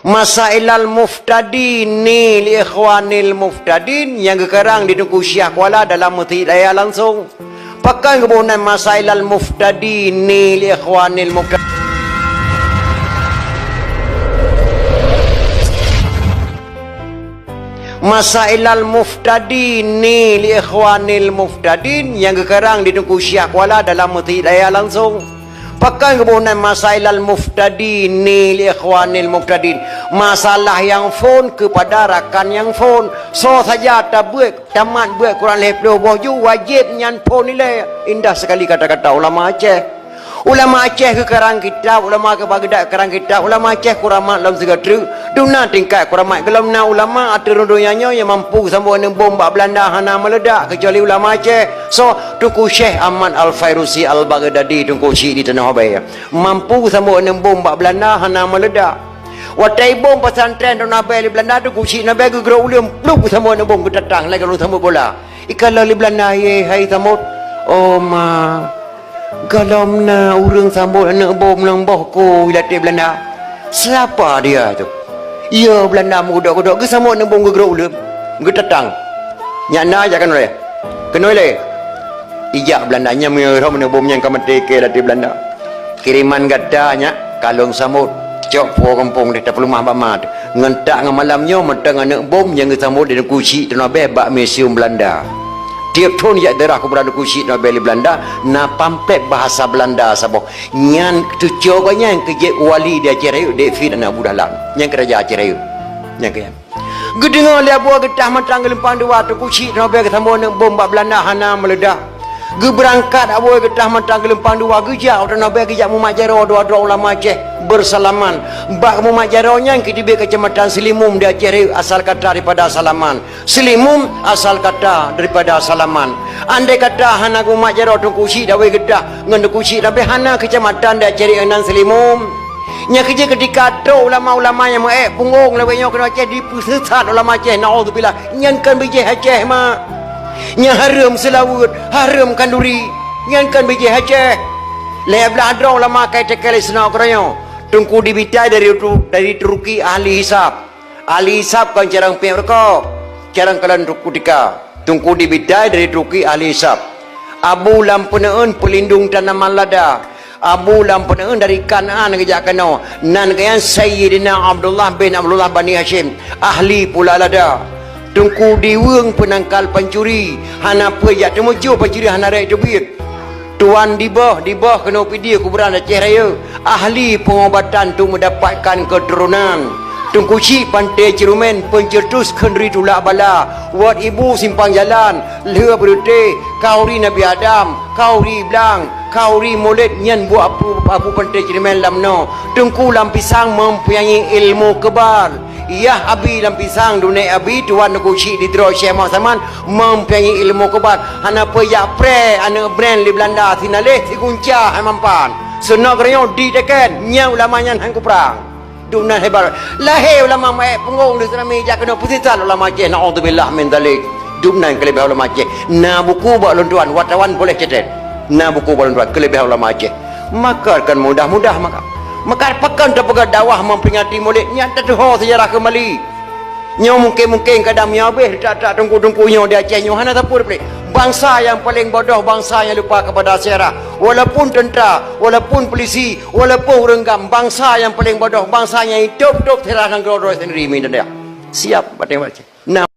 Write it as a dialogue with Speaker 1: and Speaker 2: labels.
Speaker 1: Masailal muftadin ni li ikhwanil muftadin yang sekarang ditunggu Syekh Kuala dalam hidayah langsung. Pakai kebunan masailal muftadin ni li ikhwanil muftadin. Masailal muftadin ni li ikhwanil muftadin yang sekarang ditunggu Syekh Kuala dalam hidayah langsung. Pakai kebunan masailal muftadin ni li ikhwanil muftadin. Masalah yang phone kepada rakan yang phone. So saja tabuik tamat buat Quran lebih boju wajib nyan phone nilai. Indah sekali kata-kata ulama Aceh. Ulama Aceh ke karang kitab, ulama ke Baghdad karang kitab, ulama Aceh kuramat dalam segatru. Duna tingkat kuramat kelam na ulama atur dunyanya yang mampu sambung dengan bom bak Belanda hana meledak kecuali ulama Aceh. So Tunku Syekh Ahmad Al-Fairusi Al-Baghdadi Tunku Syekh di Tanah Abang mampu sambung dengan bom bak Belanda hana meledak. Watai bom pesantren Tanah Abang di Belanda Tunku Syekh Nabi gerak ulium pluk sambung dengan bom kedatang lagi kalau sambung bola. Ikala di Belanda hai samut. Oh ma galam na urang sambut anak bom nang bohku latih Belanda. Siapa dia tu? Ya Belanda muda-muda ke sambut nang bom gerak ulam. Getatang. Nyana aja kan oleh. Kena oleh. Ijak Belanda nya merah nang bom yang kamati ke latih Belanda. Kiriman gadanya kalung sambut. Cok po kampung dah perlu mah bamat. Ngentak ngam malamnya mentang anak bom yang sambut di Kuci Tanah Abang bak museum Belanda. Tiap tahun ya daerah aku berada Kuci Tanah Abang Belanda na pampet bahasa Belanda saboh nyan tu coganya yang kerja wali dia cerayu David anak budalan yang kerja cerayu yang kaya gedengar lihat buah getah matang gelempang dua tu Kuci Tanah Abang ketemu dengan bom bak Belanda hana meledak ge berangkat abuh getah matang gelempang dua gejak Tanah Abang gejak Muhammad Jaro dua-dua ulama Aceh bersalaman bak Muhammad Jaro yang ketiba kecamatan Selimum dia cerayu asal kata daripada salaman. Selimum asal kata daripada salaman. Andai kata hana Muhammad Jaro tu Kuci dah we gedah ngan Kuci tapi hana kecamatan dia cari anan Selimum. Nya kerja ketika tu ulama-ulama yang punggung lawenya kena Aceh di pusat ulama Aceh naudzubillah nyankan biji Aceh mak. Nya haram selawut, haram kanduri, nyankan biji Aceh. Le beladra ulama kai tekali sena keranya. Tungku dibitai dari Turki ahli hisab. Ahli hisab kan jarang pihak mereka. Jarang kalian kutika. Tungku dibitai dari Turki ahli hisab. Abu lampuneun pelindung tanaman lada. Abu lampuneun dari Kanaan kejak kano. Nan kayan Sayyidina Abdullah bin Abdullah Bani Hashim. Ahli pula lada. Tungku diweng penangkal pencuri. Hana pejak temuju pencuri hana rek tubit. Tuan di bawah kena pergi kuburan Aceh Raya. Ahli pengobatan tu mendapatkan keturunan. Tunku Syekh Pantai Cirumen pencetus kendri tulak bala. Wat ibu simpang jalan. Leha berute. Kauri Nabi Adam. Kauri Blang. Kauri Molid nyan buat apu Pantai Cirumen lamno. Tungku lampisang mempunyai ilmu kebal. Ia abi lampisang dunia abi tuan Tunku Syekh di Dro Syekh Saman mempunyai ilmu kebat. Hana peyak pre anak brand di Belanda sinaleh si kunca mampan. Senak kerana di teken nya ulama nyan hang kuprang. Dunan hebat. Lahir ulama mai punggung di sana meja kena pusitan ulama Aceh naudzubillah min zalik. Dunan kelebihan ulama Aceh. Na buku bak lontuan wartawan boleh cetet. Na buku bak lontuan kelebihan ulama Aceh. Maka akan mudah-mudah maka pekan terpegat dakwah memperingati Maulid nya tertuh sejarah kembali. Nya mungkin kadang nya habis tak tunggu-tunggunya dia Aceh nya hana tapur balik. Bangsa yang paling bodoh bangsa yang lupa kepada sejarah. Walaupun tentera, walaupun polisi, walaupun renggam, bangsa yang paling bodoh bangsa yang hidup terahkan kerodoh sendiri minta dia. Siap batin baca. Nah